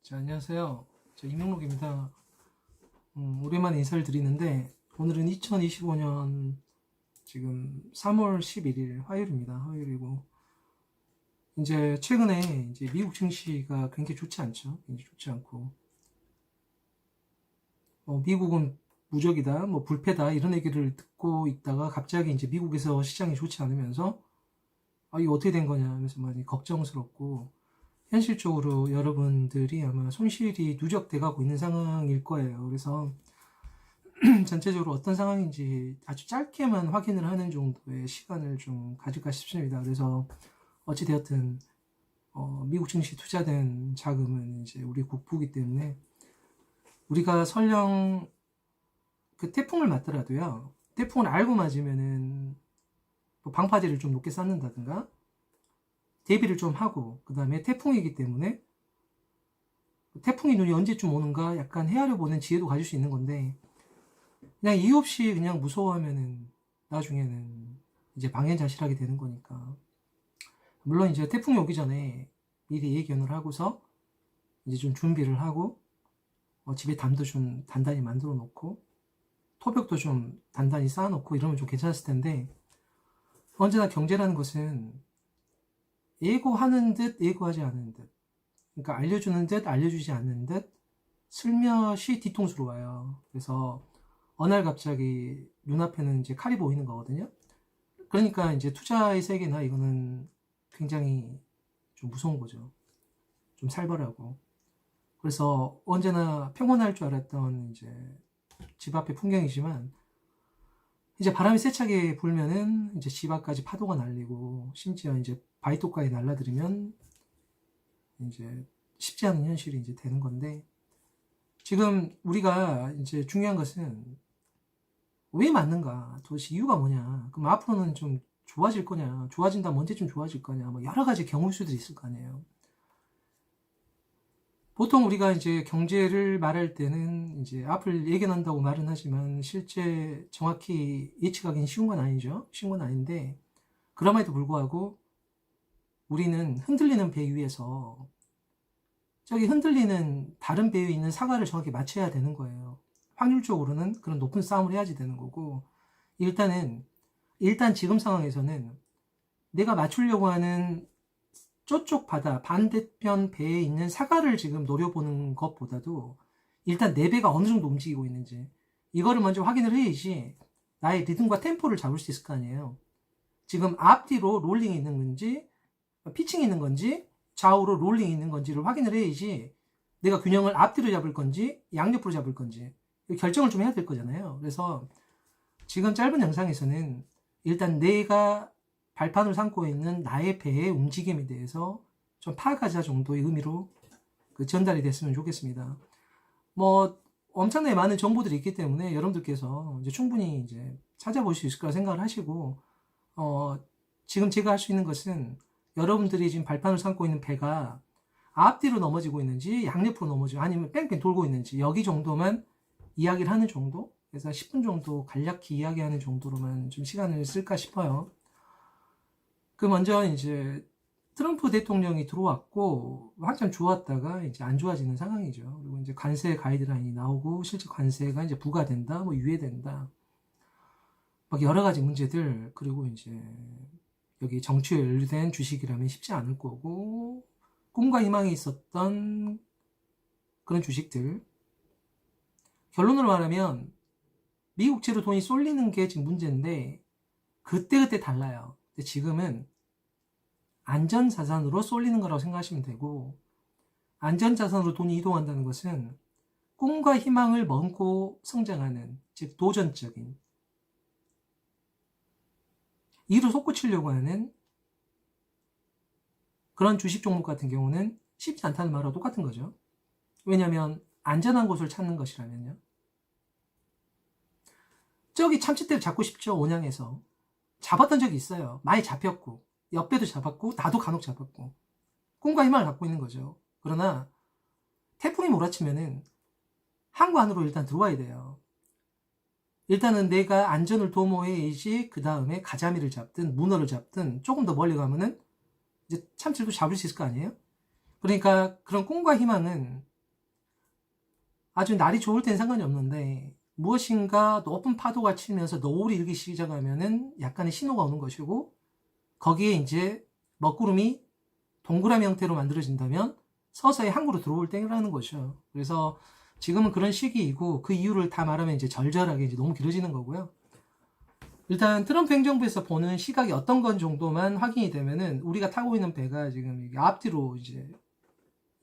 자, 안녕하세요. 저 이명록입니다. 오랜만에 인사를 드리는데 오늘은 2025년 지금 3월 11일 화요일입니다. 화요일이고 이제 최근에 이제 미국 증시가 굉장히 좋지 않죠. 굉장히 좋지 않고 미국은 무적이다, 뭐 불패다 이런 얘기를 듣고 있다가 갑자기 이제 미국에서 시장이 좋지 않으면서 이거 어떻게 된 거냐 하면서 많이 걱정스럽고 현실적으로 여러분들이 아마 손실이 누적돼 가고 있는 상황일 거예요. 그래서 전체적으로 어떤 상황인지 아주 짧게만 확인을 하는 정도의 시간을 좀 가질까 싶습니다. 그래서 어찌되었든 미국 증시 투자된 자금은 이제 우리 국부이기 때문에 우리가 설령 그 태풍을 맞더라도요. 태풍을 알고 맞으면은 뭐 방파제를 좀 높게 쌓는다든가 대비를 좀 하고 그 다음에 태풍이기 때문에 태풍이 눈이 언제쯤 오는가 약간 헤아려 보는 지혜도 가질 수 있는 건데 그냥 이유 없이 그냥 무서워하면은 나중에는 이제 방해자실하게 되는 거니까 물론 이제 태풍이 오기 전에 미리 예견을 하고서 이제 좀 준비를 하고 집에 담도 좀 단단히 만들어 놓고 토벽도 좀 단단히 쌓아 놓고 이러면 좀 괜찮았을 텐데 언제나 경제라는 것은 예고하는 듯 예고하지 않는 듯 그러니까 알려주는 듯 알려주지 않는 듯 슬며시 뒤통수로 와요. 그래서 어느 날 갑자기 눈앞에는 이제 칼이 보이는 거거든요. 그러니까 이제 투자의 세계나 이거는 굉장히 좀 무서운 거죠. 좀 살벌하고. 그래서 언제나 평온할 줄 알았던 이제 집 앞의 풍경이지만 이제 바람이 세차게 불면은 이제 집 앞까지 파도가 날리고 심지어 이제 바위돌까지 날라들으면 이제 쉽지 않은 현실이 이제 되는 건데 지금 우리가 이제 중요한 것은 왜 맞는가 도대체 이유가 뭐냐 그럼 앞으로는 좀 좋아질 거냐 좋아진다면 언제쯤 좋아질 거냐 뭐 여러 가지 경우 수들이 있을 거 아니에요. 보통 우리가 이제 경제를 말할 때는 이제 앞을 예견한다고 말은 하지만 실제 정확히 예측하기는 쉬운 건 아니죠. 쉬운 건 아닌데 그럼에도 불구하고 우리는 흔들리는 배 위에서 저기 흔들리는 다른 배에 있는 사과를 정확히 맞춰야 되는 거예요. 확률적으로는 그런 높은 싸움을 해야지 되는 거고 일단 지금 상황에서는 내가 맞추려고 하는 저쪽 바다 반대편 배에 있는 사과를 지금 노려보는 것보다도 일단 내 배가 어느 정도 움직이고 있는지 이거를 먼저 확인을 해야지 나의 리듬과 템포를 잡을 수 있을 거 아니에요. 지금 앞뒤로 롤링이 있는 건지 피칭이 있는 건지 좌우로 롤링이 있는 건지를 확인을 해야지 내가 균형을 앞뒤로 잡을 건지 양옆으로 잡을 건지 결정을 좀 해야 될 거잖아요. 그래서 지금 짧은 영상에서는 일단 내가 발판을 삼고 있는 나의 배의 움직임에 대해서 좀 파악하자 정도의 의미로 전달이 됐으면 좋겠습니다. 뭐 엄청나게 많은 정보들이 있기 때문에 여러분들께서 이제 충분히 이제 찾아볼 수 있을 거라 생각을 하시고 지금 제가 할 수 있는 것은 여러분들이 지금 발판을 삼고 있는 배가 앞뒤로 넘어지고 있는지 양옆으로 넘어지고 아니면 뺑뺑 돌고 있는지 여기 정도만 이야기를 하는 정도 그래서 10분 정도 간략히 이야기하는 정도로만 좀 시간을 쓸까 싶어요. 그 먼저 이제 트럼프 대통령이 들어왔고 한참 좋았다가 이제 안 좋아지는 상황이죠. 그리고 이제 관세 가이드라인이 나오고 실제 관세가 이제 부과된다, 뭐 유예된다, 막 여러 가지 문제들 그리고 이제 여기 정치에 연루된 주식이라면 쉽지 않을 거고 꿈과 희망이 있었던 그런 주식들 결론으로 말하면 미국채로 돈이 쏠리는 게 지금 문제인데 그때그때 달라요. 근데 지금은 안전자산으로 쏠리는 거라고 생각하시면 되고 안전자산으로 돈이 이동한다는 것은 꿈과 희망을 먹고 성장하는 즉 도전적인 이로 솟구치려고 하는 그런 주식 종목 같은 경우는 쉽지 않다는 말하고 똑같은 거죠. 왜냐하면 안전한 곳을 찾는 것이라면요. 저기 참치떼를 잡고 싶죠. 온양에서 잡았던 적이 있어요. 많이 잡혔고 옆배도 잡았고 나도 간혹 잡았고 꿈과 희망을 갖고 있는 거죠. 그러나 태풍이 몰아치면은 항구 안으로 일단 들어와야 돼요. 일단은 내가 안전을 도모해야지 그 다음에 가자미를 잡든 문어를 잡든 조금 더 멀리 가면은 이제 참치도 잡을 수 있을 거 아니에요. 그러니까 그런 꿈과 희망은 아주 날이 좋을 땐 상관이 없는데 무엇인가 높은 파도가 치면서 노을이 일기 시작하면은 약간의 신호가 오는 것이고 거기에 이제 먹구름이 동그라미 형태로 만들어진다면 서서히 항구로 들어올 때라는 거죠. 그래서 지금은 그런 시기이고 그 이유를 다 말하면 이제 절절하게 이제 너무 길어지는 거고요. 일단 트럼프 행정부에서 보는 시각이 어떤 건 정도만 확인이 되면은 우리가 타고 있는 배가 지금 앞뒤로 이제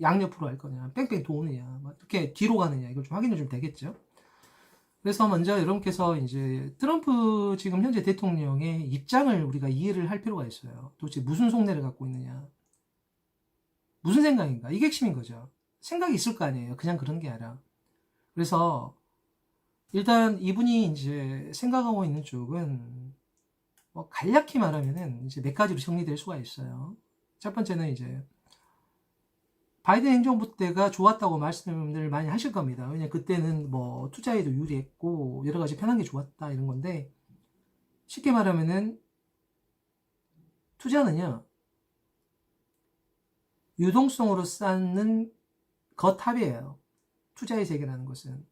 양옆으로 할 거냐, 뺑뺑 도느냐, 어떻게 뒤로 가느냐 이걸 좀 확인이 좀 되겠죠. 그래서 먼저 여러분께서 이제 트럼프 지금 현재 대통령의 입장을 우리가 이해를 할 필요가 있어요. 도대체 무슨 속내를 갖고 있느냐, 무슨 생각인가, 이게 핵심인 거죠. 생각이 있을 거 아니에요. 그냥 그런 게 아니라. 그래서 일단 이분이 이제 생각하고 있는 쪽은 뭐 간략히 말하면은 이제 몇 가지로 정리될 수가 있어요. 첫 번째는 이제 바이든 행정부 때가 좋았다고 말씀을 많이 하실 겁니다. 왜냐면 그때는 뭐 투자에도 유리했고 여러 가지 편한 게 좋았다 이런 건데 쉽게 말하면은 투자는요 유동성으로 쌓는 거탑이에요. 투자의 세계라는 것은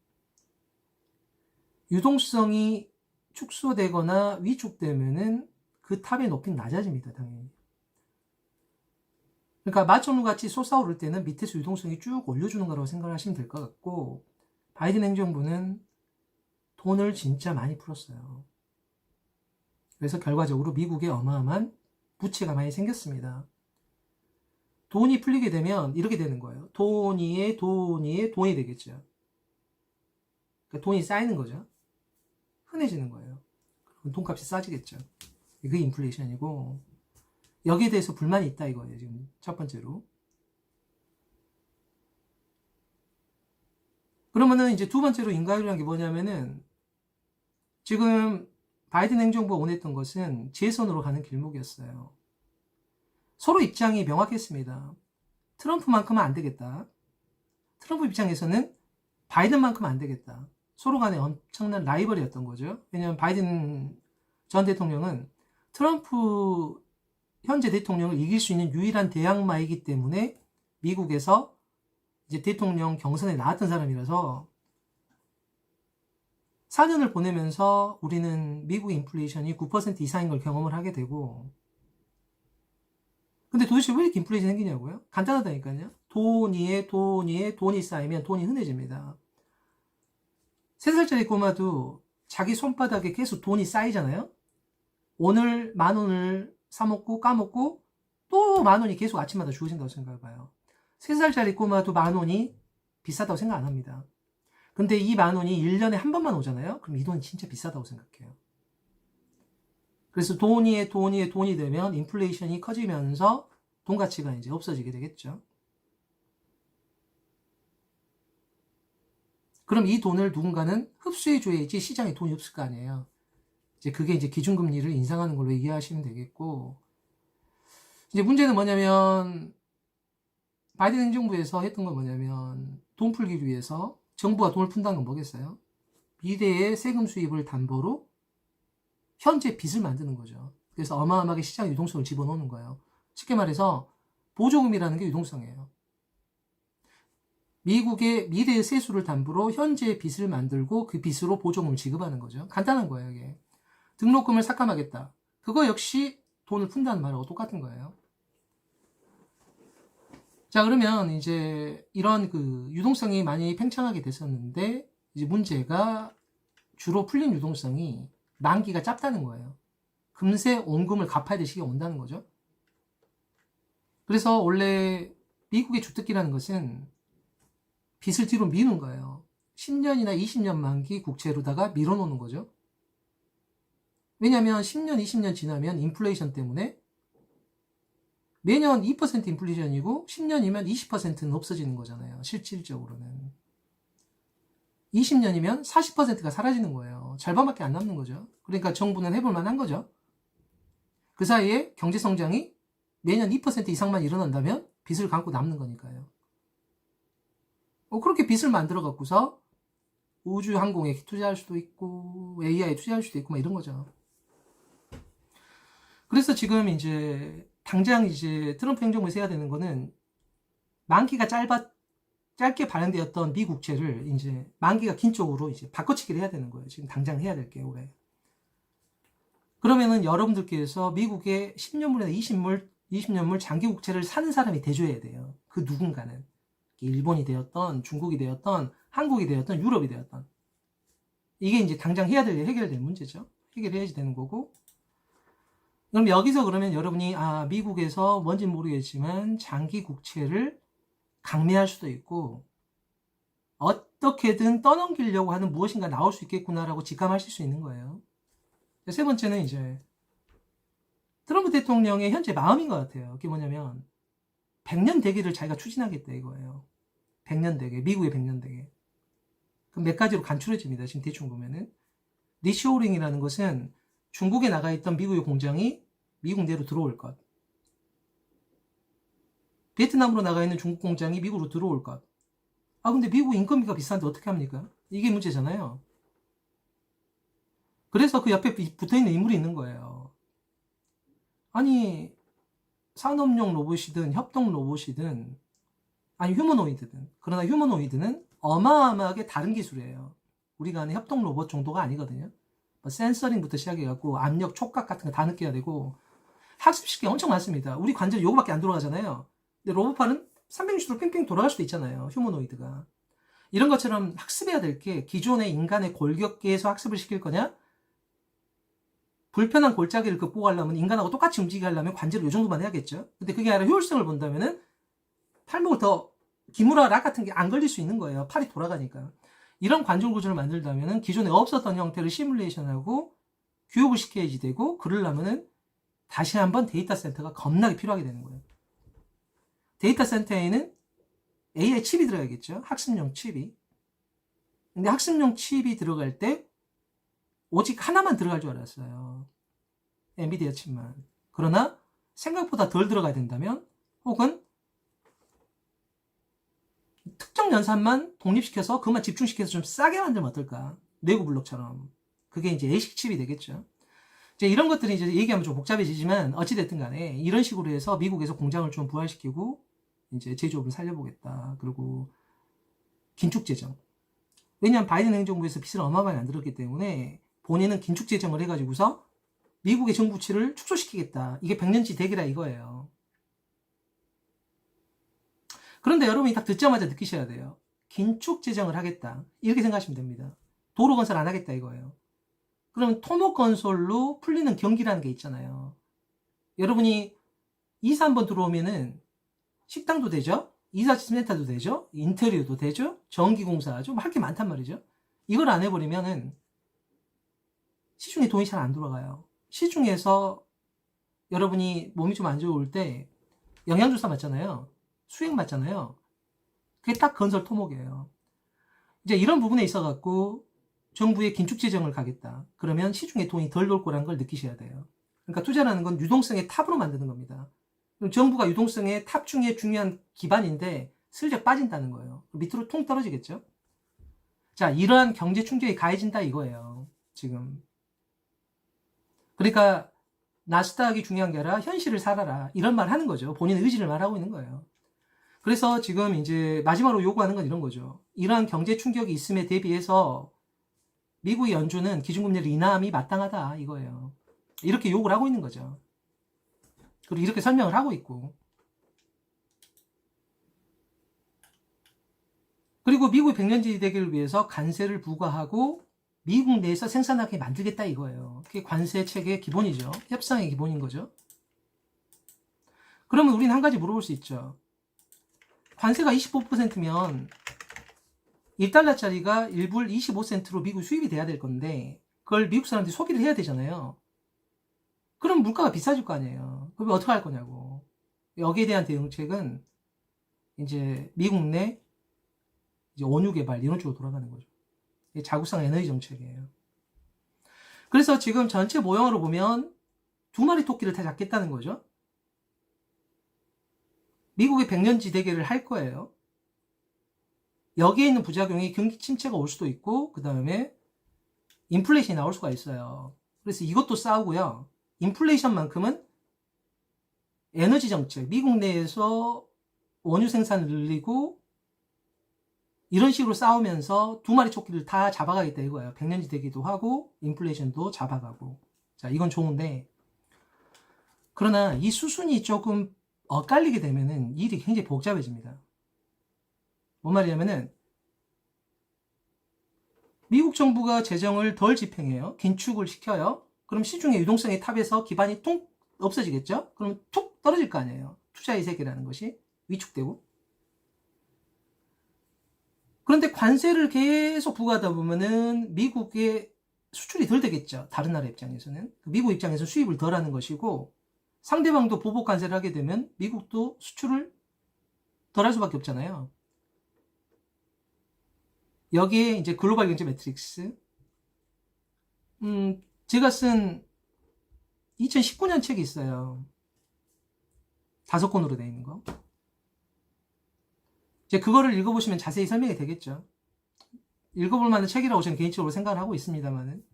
유동성이 축소되거나 위축되면은 그 탑의 높이는 낮아집니다. 당연히. 그러니까 마천루 같이 솟아오를 때는 밑에서 유동성이 쭉 올려주는 거라고 생각하시면 될 것 같고 바이든 행정부는 돈을 진짜 많이 풀었어요. 그래서 결과적으로 미국에 어마어마한 부채가 많이 생겼습니다. 돈이 풀리게 되면 이렇게 되는 거예요. 돈이 되겠죠. 그러니까 돈이 쌓이는 거죠. 흔해지는 거예요. 그럼 돈값이 싸지겠죠. 그게 인플레이션이고 여기에 대해서 불만이 있다 이거예요. 지금 첫 번째로. 그러면은 이제 두 번째로 인과율이라는 게 뭐냐면은 지금 바이든 행정부가 원했던 것은 재선으로 가는 길목이었어요. 서로 입장이 명확했습니다. 트럼프만큼은 안 되겠다. 트럼프 입장에서는 바이든만큼은 안 되겠다. 서로 간에 엄청난 라이벌이었던 거죠. 왜냐하면 바이든 전 대통령은 트럼프 현재 대통령을 이길 수 있는 유일한 대항마이기 때문에 미국에서 이제 대통령 경선에 나왔던 사람이라서 4년을 보내면서 우리는 미국 인플레이션이 9% 이상인 걸 경험을 하게 되고 근데 도대체 왜 이렇게 인플레이션이 생기냐고요? 간단하다니까요. 돈이 쌓이면 돈이 흔해집니다. 3살짜리 꼬마도 자기 손바닥에 계속 돈이 쌓이잖아요. 오늘 10,000원을 사먹고 까먹고 또 10,000원이 계속 아침마다 주어진다고 생각해봐요. 3살짜리 꼬마도 10,000원이 비싸다고 생각 안 합니다. 근데 이 10,000원이 1년에 한 번만 오잖아요. 그럼 이 돈이 진짜 비싸다고 생각해요. 그래서 돈이 되면 인플레이션이 커지면서 돈 가치가 이제 없어지게 되겠죠. 그럼 이 돈을 누군가는 흡수해줘야지 시장에 돈이 없을 거 아니에요. 이제 그게 이제 기준금리를 인상하는 걸로 이해하시면 되겠고, 이제 문제는 뭐냐면, 바이든 행정부에서 했던 건 뭐냐면, 돈 풀기를 위해서 정부가 돈을 푼다는 건 뭐겠어요? 미래의 세금 수입을 담보로 현재 빚을 만드는 거죠. 그래서 어마어마하게 시장 유동성을 집어넣는 거예요. 쉽게 말해서 보조금이라는 게 유동성이에요. 미국의 미래의 세수를 담보로 현재의 빚을 만들고 그 빚으로 보조금을 지급하는 거죠. 간단한 거예요, 이게. 등록금을 삭감하겠다. 그거 역시 돈을 푼다는 말하고 똑같은 거예요. 자, 그러면 이제 이런 그 유동성이 많이 팽창하게 됐었는데, 이제 문제가 주로 풀린 유동성이 만기가 짧다는 거예요. 금세 원금을 갚아야 될 시기가 온다는 거죠. 그래서 원래 미국의 주특기라는 것은 빚을 뒤로 미는 거예요. 10년이나 20년 만기 국채로다가 밀어놓는 거죠. 왜냐하면 10년, 20년 지나면 인플레이션 때문에 매년 2% 인플레이션이고 10년이면 20%는 없어지는 거잖아요. 실질적으로는. 20년이면 40%가 사라지는 거예요. 절반밖에 안 남는 거죠. 그러니까 정부는 해볼 만한 거죠. 그 사이에 경제성장이 매년 2% 이상만 일어난다면 빚을 감고 남는 거니까요. 그렇게 빚을 만들어 갖고서 우주항공에 투자할 수도 있고 AI에 투자할 수도 있고 막 이런 거죠. 그래서 지금 이제 당장 이제 트럼프 행정부에서 해야 되는 거는 만기가 짧게 발행되었던 미 국채를 이제 만기가 긴 쪽으로 이제 바꿔치기를 해야 되는 거예요. 지금 당장 해야 될 게 올해. 그러면은 여러분들께서 미국의 10년물이나 20년물 장기 국채를 사는 사람이 돼줘야 돼요. 그 누군가는. 일본이 되었던, 중국이 되었던, 한국이 되었던, 유럽이 되었던. 이게 이제 당장 해결될 문제죠. 해결해야지 되는 거고. 그럼 여기서 그러면 여러분이, 미국에서 뭔지 모르겠지만 장기 국채를 강매할 수도 있고, 어떻게든 떠넘기려고 하는 무엇인가 나올 수 있겠구나라고 직감하실 수 있는 거예요. 세 번째는 이제, 트럼프 대통령의 현재 마음인 것 같아요. 그게 뭐냐면, 100년 대계를 자기가 추진하겠다 이거예요. 100년 대계, 미국의 100년 대계. 그럼 몇 가지로 간추려집니다. 지금 대충 보면은. 리쇼어링이라는 것은 중국에 나가 있던 미국의 공장이 미국 내로 들어올 것. 베트남으로 나가 있는 중국 공장이 미국으로 들어올 것. 근데 미국 인건비가 비싼데 어떻게 합니까? 이게 문제잖아요. 그래서 그 옆에 붙어있는 인물이 있는 거예요. 아니, 산업용 로봇이든 협동 로봇이든 아니 휴머노이드든, 그러나 휴머노이드는 어마어마하게 다른 기술이에요. 우리가 아는 협동 로봇 정도가 아니거든요. 센서링부터 시작해갖고 압력, 촉각 같은 거 다 느껴야 되고 학습시킬 게 엄청 많습니다. 우리 관절이 요거밖에 안 돌아가잖아요. 근데 로봇파는 360도로 뺑뺑 돌아갈 수도 있잖아요. 휴머노이드가. 이런 것처럼 학습해야 될 게 기존의 인간의 골격계에서 학습을 시킬 거냐? 불편한 골짜기를 극복하려면 인간하고 똑같이 움직이게 하려면 관절을 요 정도만 해야겠죠. 근데 그게 아니라 효율성을 본다면은 팔목을 더 기무라 락 같은 게 안 걸릴 수 있는 거예요. 팔이 돌아가니까. 이런 관절 구조를 만들려면은 기존에 없었던 형태를 시뮬레이션하고 교육을 시켜야지 되고, 그러려면은 다시 한번 데이터 센터가 겁나게 필요하게 되는 거예요. 데이터 센터에는 AI 칩이 들어가겠죠. 학습용 칩이. 근데 학습용 칩이 들어갈 때 오직 하나만 들어갈 줄 알았어요. 엔비디아 칩만. 그러나 생각보다 덜 들어가야 된다면, 혹은 특정 연산만 독립시켜서 그것만 집중시켜서 좀 싸게 만들면 어떨까? 레고 블록처럼. 그게 이제 ASIC 칩이 되겠죠. 이제 이런 것들이 이제 얘기하면 좀 복잡해지지만 어찌됐든 간에 이런 식으로 해서 미국에서 공장을 좀 부활시키고 이제 제조업을 살려보겠다. 그리고 긴축 재정. 왜냐하면 바이든 행정부에서 빚을 어마어마하게 안 들었기 때문에 본인은 긴축 재정을 해가지고서 미국의 정부치를 축소시키겠다. 이게 100년치 대기라 이거예요. 그런데 여러분이 딱 듣자마자 느끼셔야 돼요. 긴축 재정을 하겠다. 이렇게 생각하시면 됩니다. 도로 건설 안 하겠다 이거예요. 그러면 토목 건설로 풀리는 경기라는 게 있잖아요. 여러분이 이사 한번 들어오면은 식당도 되죠? 이사센터도 되죠? 인테리어도 되죠? 전기공사 좀 할 게 많단 말이죠. 이걸 안 해버리면은 시중에 돈이 잘 안 돌아가요. 시중에서 여러분이 몸이 좀 안 좋을 때 영양주사 맞잖아요. 수액 맞잖아요. 그게 딱 건설 토목이에요. 이제 이런 부분에 있어 갖고 정부의 긴축 재정을 가겠다. 그러면 시중에 돈이 덜 돌 거라는 걸 느끼셔야 돼요. 그러니까 투자라는 건 유동성의 탑으로 만드는 겁니다. 그럼 정부가 유동성의 탑 중에 중요한 기반인데 슬쩍 빠진다는 거예요. 밑으로 통 떨어지겠죠. 자, 이러한 경제 충격이 가해진다 이거예요. 지금. 그러니까 나스닥이 중요한 게 아니라 현실을 살아라. 이런 말 하는 거죠. 본인의 의지를 말하고 있는 거예요. 그래서 지금 이제 마지막으로 요구하는 건 이런 거죠. 이러한 경제 충격이 있음에 대비해서 미국의 연준은 기준금리를 인하함이 마땅하다 이거예요. 이렇게 요구를 하고 있는 거죠. 그리고 이렇게 설명을 하고 있고. 그리고 미국의 100년지 대계를 위해서 관세를 부과하고 미국 내에서 생산하게 만들겠다 이거예요. 그게 관세 체계의 기본이죠. 협상의 기본인 거죠. 그러면 우리는 한 가지 물어볼 수 있죠. 관세가 25%면 1달러짜리가 1불 25센트로 미국 수입이 돼야 될 건데 그걸 미국 사람들이 소비를 해야 되잖아요. 그럼 물가가 비싸질 거 아니에요. 그럼 어떻게 할 거냐고. 여기에 대한 대응책은 이제 미국 내 이제 원유 개발 이런 쪽으로 돌아가는 거죠. 자국상 에너지 정책이에요. 그래서 지금 전체 모형으로 보면 두 마리 토끼를 다 잡겠다는 거죠. 미국의 100년지 대계를 할 거예요. 여기에 있는 부작용이 경기 침체가 올 수도 있고 그 다음에 인플레이션이 나올 수가 있어요. 그래서 이것도 싸우고요. 인플레이션만큼은 에너지 정책, 미국 내에서 원유 생산을 늘리고 이런 식으로 싸우면서 두 마리 토끼를 다 잡아가겠다 이거예요. 백년지 되기도 하고 인플레이션도 잡아가고. 자, 이건 좋은데, 그러나 이 수순이 조금 엇갈리게 되면은 일이 굉장히 복잡해집니다. 뭔 말이냐면은 미국 정부가 재정을 덜 집행해요. 긴축을 시켜요. 그럼 시중의 유동성이 탑에서 기반이 통 없어지겠죠? 그럼 툭 떨어질 거 아니에요. 투자의 세계라는 것이 위축되고. 그런데 관세를 계속 부과하다 보면은 미국의 수출이 덜 되겠죠. 다른 나라 입장에서는. 미국 입장에서 수입을 덜 하는 것이고, 상대방도 보복 관세를 하게 되면 미국도 수출을 덜 할 수밖에 없잖아요. 여기에 이제 글로벌 경제 매트릭스. 제가 쓴 2019년 책이 있어요. 5권으로 되어 있는 거. 이제 그거를 읽어보시면 자세히 설명이 되겠죠. 읽어볼 만한 책이라고 저는 개인적으로 생각을 하고 있습니다만은.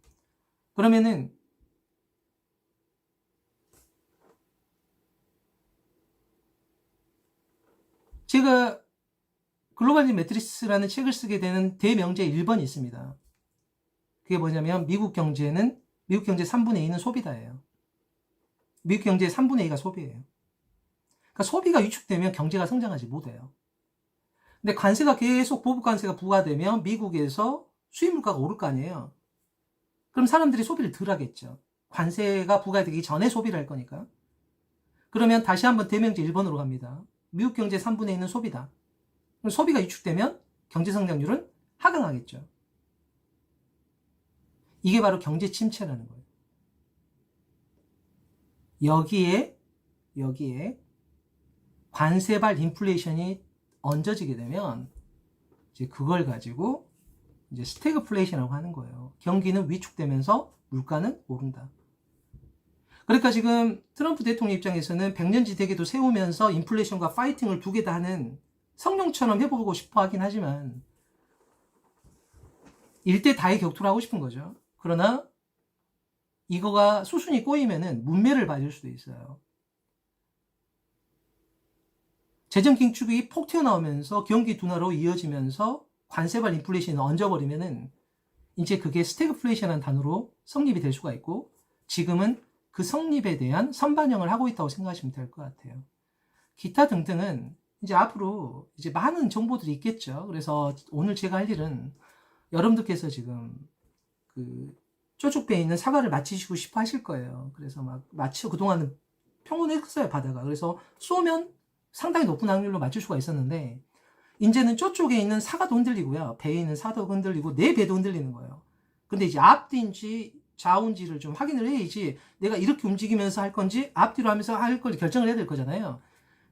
그러면은, 제가 글로벌 매트리스라는 책을 쓰게 되는 대명제 1번이 있습니다. 그게 뭐냐면 미국 경제 3분의 2는 소비다예요. 미국 경제의 3분의 2가 소비예요. 그러니까 소비가 위축되면 경제가 성장하지 못해요. 근데 관세가 계속 보복 관세가 부과되면 미국에서 수입 물가가 오를 거 아니에요. 그럼 사람들이 소비를 덜 하겠죠. 관세가 부과되기 전에 소비를 할 거니까. 그러면 다시 한번 대명제 1번으로 갑니다. 미국 경제 3분의 2는 소비다. 그럼 소비가 위축되면 경제 성장률은 하강하겠죠. 이게 바로 경제 침체라는 거예요. 여기에 관세발 인플레이션이 얹어지게 되면 이제 그걸 가지고 이제 스태그플레이션이라고 하는 거예요. 경기는 위축되면서 물가는 오른다. 그러니까 지금 트럼프 대통령 입장에서는 백년지 대계도 세우면서 인플레이션과 파이팅을 두 개 다 하는 성룡처럼 해보고 싶어 하긴 하지만 일대다의 격투를 하고 싶은 거죠. 그러나 이거가 수순이 꼬이면은 문매를 맞을 수도 있어요. 재정 긴축이 폭 튀어나오면서 경기 둔화로 이어지면서 관세발 인플레이션이 얹어버리면은 이제 그게 스태그플레이션이라는 단어로 성립이 될 수가 있고, 지금은 그 성립에 대한 선반영을 하고 있다고 생각하시면 될 것 같아요. 기타 등등은 이제 앞으로 이제 많은 정보들이 있겠죠. 그래서 오늘 제가 할 일은 여러분들께서 지금 그 쪼죽배에 있는 사과를 맞히시고 싶어 하실 거예요. 그래서 막 그동안은 평온했어요, 바다가. 그래서 쏘면 상당히 높은 확률로 맞출 수가 있었는데, 이제는 저쪽에 있는 사과도 흔들리고요. 배에 있는 사과도 흔들리고 내 배도 흔들리는 거예요. 근데 이제 앞뒤인지 좌우인지를 좀 확인을 해야지 내가 이렇게 움직이면서 할 건지 앞뒤로 하면서 할 걸 결정을 해야 될 거잖아요.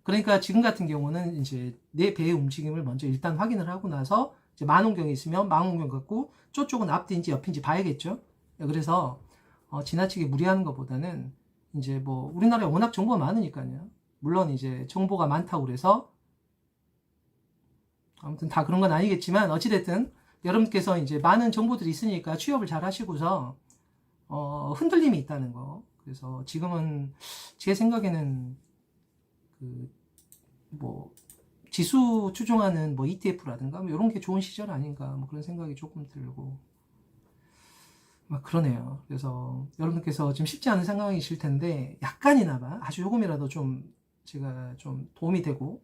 그러니까 지금 같은 경우는 이제 내 배의 움직임을 먼저 일단 확인을 하고 나서 이제 망원경이 있으면 망원경 갖고 저쪽은 앞뒤인지 옆인지 봐야겠죠. 그래서 지나치게 무리하는 것보다는 이제 뭐 우리나라에 워낙 정보가 많으니까요. 물론 이제 정보가 많다고 그래서 아무튼 다 그런 건 아니겠지만 어찌됐든 여러분께서 이제 많은 정보들이 있으니까 취업을 잘 하시고서 흔들림이 있다는 거. 그래서 지금은 제 생각에는 그 뭐 지수 추종하는 뭐 ETF라든가 뭐 이런 게 좋은 시절 아닌가 뭐 그런 생각이 조금 들고 막 그러네요. 그래서 여러분께서 지금 쉽지 않은 상황이실 텐데 약간이나마 아주 조금이라도 좀 제가 좀 도움이 되고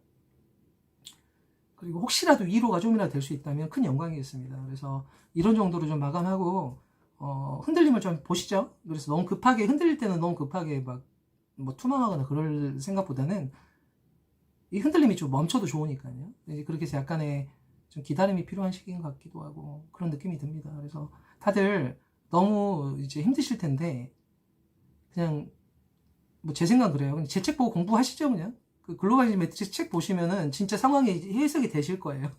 그리고 혹시라도 위로가 좀이라도 될 수 있다면 큰 영광이겠습니다. 그래서 이런 정도로 좀 마감하고 흔들림을 좀 보시죠. 그래서 너무 급하게 흔들릴 때는 너무 급하게 막 뭐 투망하거나 그럴 생각보다는 이 흔들림이 좀 멈춰도 좋으니까요. 그렇게 해서 약간의 좀 기다림이 필요한 시기인 것 같기도 하고 그런 느낌이 듭니다. 그래서 다들 너무 이제 힘드실 텐데 그냥 뭐 제 생각은 그래요. 제 책 보고 공부하시죠. 그냥 그 글로벌 매트릭스 책 보시면은 진짜 상황이 해석이 되실 거예요.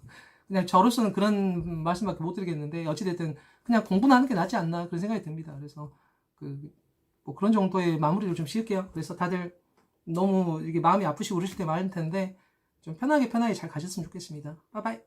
그냥 저로서는 그런 말씀밖에 못 드리겠는데 어찌됐든 그냥 공부나 하는 게 낫지 않나 그런 생각이 듭니다. 그래서 뭐 그런 정도의 마무리를 좀 지을게요. 그래서 다들 너무 이게 마음이 아프시고 그러실 때 많을 텐데 좀 편하게 잘 가셨으면 좋겠습니다. 빠이빠이.